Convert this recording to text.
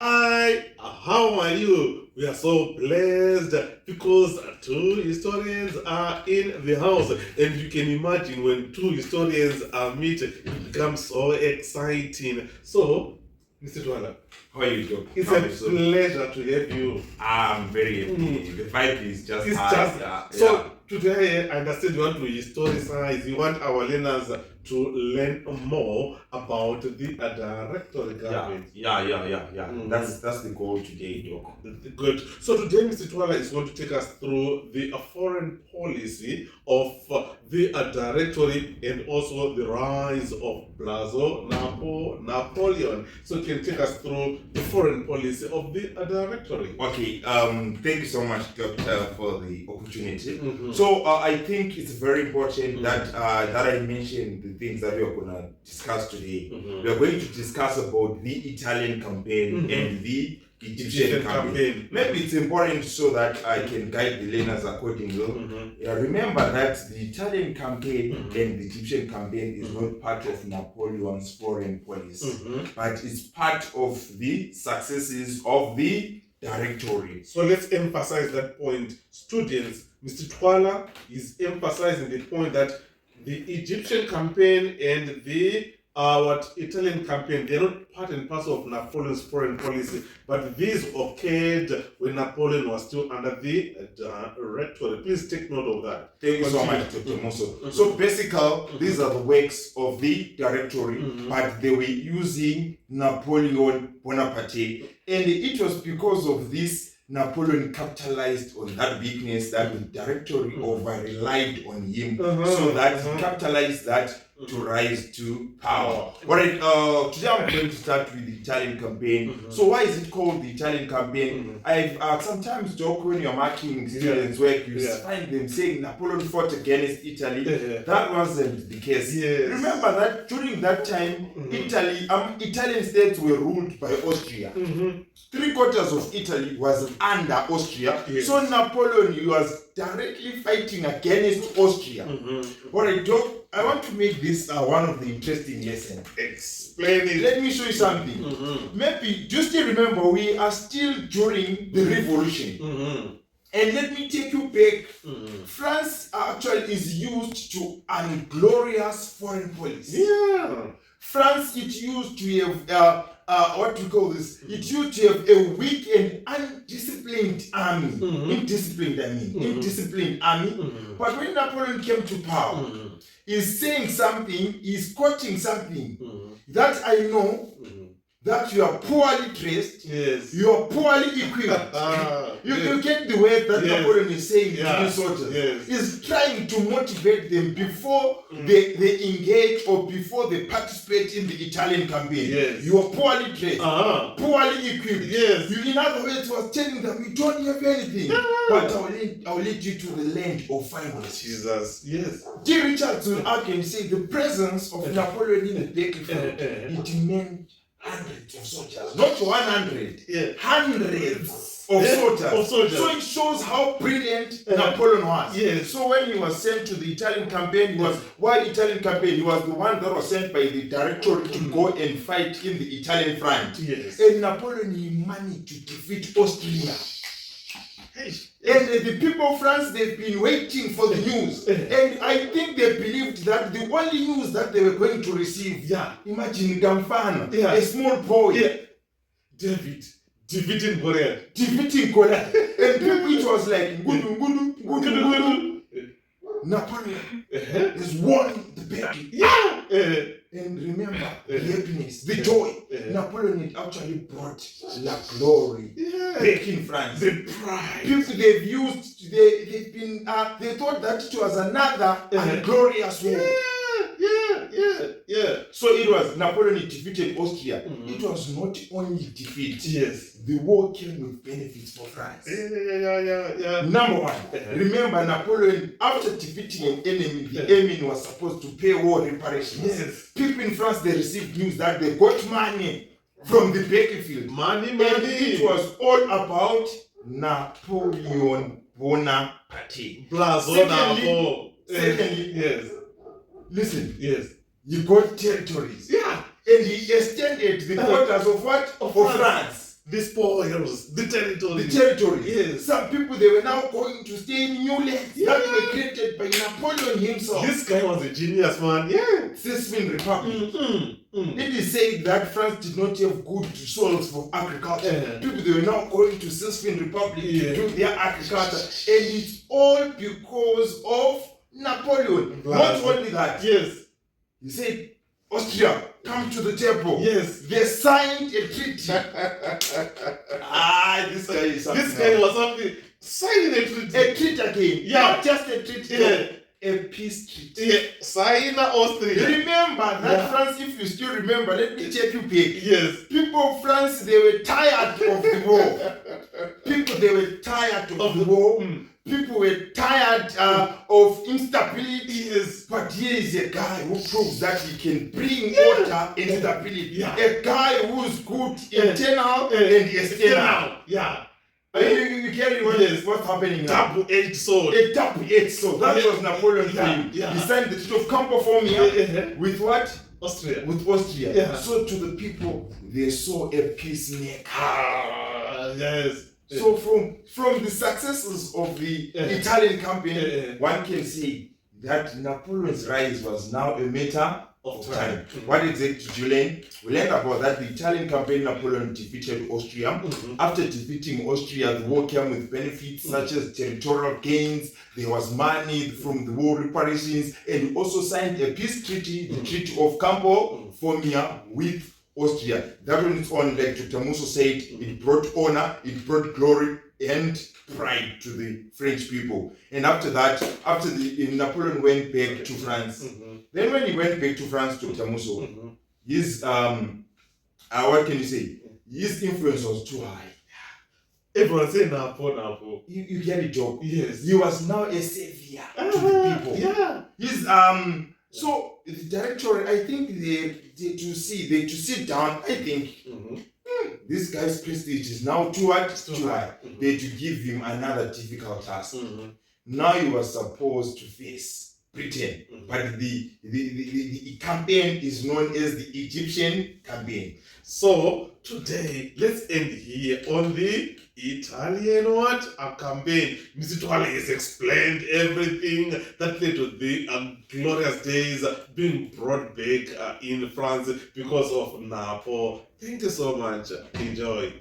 Hi, how are you? We are so blessed because two historians are in the house, and you can imagine when two historians are meet, it becomes so exciting. So, Mr. Dwala, How are you, Doc? it's a pleasure to have you. I'm very happy. The vibe is just It's high. just Yeah, so today I understand you want to historicize, you want our learners to learn more about the directory government. yeah. That's the goal today, Doc. Good. So today, Mr. Twala is going to take us through the foreign policy of the directory and also the rise of Napoleon. So you can take us through the foreign policy of the directory. Okay. Thank you so much, Doctor, for the opportunity. Mhm. So I think it's very important that I mention the things that we are gonna discuss today. Mhm. We are going to discuss about the Italian campaign and the Egyptian campaign. Maybe it's important so that I can guide the learners accordingly. Remember that the Italian campaign and the Egyptian campaign is not part of Napoleon's foreign policy, but it's part of the successes of the directory. So let's emphasize that point. Students, Mr. Twala is emphasizing the point that the Egyptian campaign and the Italian campaign, they're not part and parcel of Napoleon's foreign policy, but these occurred when Napoleon was still under the directory. Please take note of that. Thank you so much, Dr. Moso. So basically, these are the works of the directory, but they were using Napoleon Bonaparte, and it was because of this Napoleon capitalized on that weakness that the directory over relied on him, so that he capitalized that to rise to power. Alright, today I'm going to start with the Italian campaign. So why is it called the Italian campaign? I've sometimes joke when you're marking students' work, you find them saying Napoleon fought against Italy. That wasn't the case. Remember that during that time, Italian states were ruled by Austria. 3/4 of Italy was under Austria. So Napoleon was directly fighting against Austria. Alright, Doc, I want to make this one of the interesting lessons. Explain it. Let me show you something. Maybe, do you still remember we are still during the revolution? And let me take you back. France actually is used to inglorious foreign policy. France, it used to have what we call this? It used to have a weak and undisciplined army. Indisciplined army. But when Napoleon came to power, he's saying something, he's quoting something that I know that you are poorly dressed, you are poorly equipped. You get the word that Napoleon is saying to the soldiers. He's trying to motivate them before they engage or before they participate in the Italian campaign. You are poorly dressed, poorly equipped. You, in other words, was telling them, you don't have anything, but I'll lead you to the land of finance. Jesus, G. Richardson again say the presence of Napoleon in the battlefield, it meant hundreds of soldiers, not 100, hundreds of soldiers. So it shows how brilliant Napoleon was. So when he was sent to the Italian campaign, he was the one that was sent by the directory to go and fight in the Italian front. And Napoleon, he managed to defeat Austria. And the people of France, they've been waiting for the news. And I think they believed that the only news that they were going to receive, imagine Gamfana, a small boy, David, defeating Goliath. And people, it was like, Ngudu. Napoleon has won the battle. And remember, the happiness, the joy. Napoleon had actually brought la glory back in France. The pride. People they thought that it was another glorious war. So it was Napoleon defeated Austria. It was not only defeat. The war came with benefits for France. Number one, remember Napoleon, after defeating an enemy, the enemy was supposed to pay war reparations. People in France, they received news that they got money from the battlefield. Money. And it was all about Napoleon Bonaparte. Secondly, listen, he got territories. And he extended the borders of what? Of France. the spoils, the territory. the territory. Yes. Some people, they were now going to stay in new lands that were created by Napoleon himself. This guy was a genius, man. Yeah. Sicilian Republic. Mm-hmm. It is said that France did not have good soils for agriculture. Yeah. People, they were now going to Sicilian Republic Yeah. to do their agriculture. And it's all because of Napoleon. Not only that, Yes. he said, Austria, come to the table. Yes. They signed a treaty. This guy is something. This guy was something. Signing a treaty. A treaty again. Yeah. Not just a treaty. Yeah. A peace treaty. Yeah. Sign Austria. Remember that Yeah. France, if you still remember, let me take you back. Yes. People of France, they were tired of the war. People, they were tired of the war. People were tired of instability. Yes. But here is a guy who proves that he can bring order and stability. Yeah. A guy who's good Yeah. internal Yeah. and external. Yeah. You get what's happening now? Double-edged sword. A double-edged sword. That Yeah. was Napoleon for Yeah. you. Yeah. He signed the Treaty of Campo Formia with what? Austria. With Austria. Yeah. So to the people, they saw a peacemaker. Yes. So from the successes of the Italian campaign, one can say that Napoleon's rise was now a matter of time. What exactly did you learn? We learned about that the Italian campaign, Napoleon defeated Austria. After defeating Austria, the war came with benefits such as territorial gains. There was money from the war reparations, and we also signed a peace treaty, the Treaty of Campo Formia with Austria. That on its own, like Dr. Musso said, it brought honor, it brought glory and pride to the French people. And after that, Napoleon went back to France. Then when he went back to France, Dr. Musso, his what can you say? His influence was too high. Everyone say Napo. You get a joke. Yes. He was now a savior to the people. Yeah. His so the director, I think they to sit down, I think this guy's prestige is now too high. They to give him another difficult task. Now he was supposed to face Britain, but the campaign is known as the Egyptian campaign. So today, let's end here on the Italian campaign. Mr. Twale has explained everything that led to the glorious days being brought back in France because of Napo. Thank you so much. Enjoy.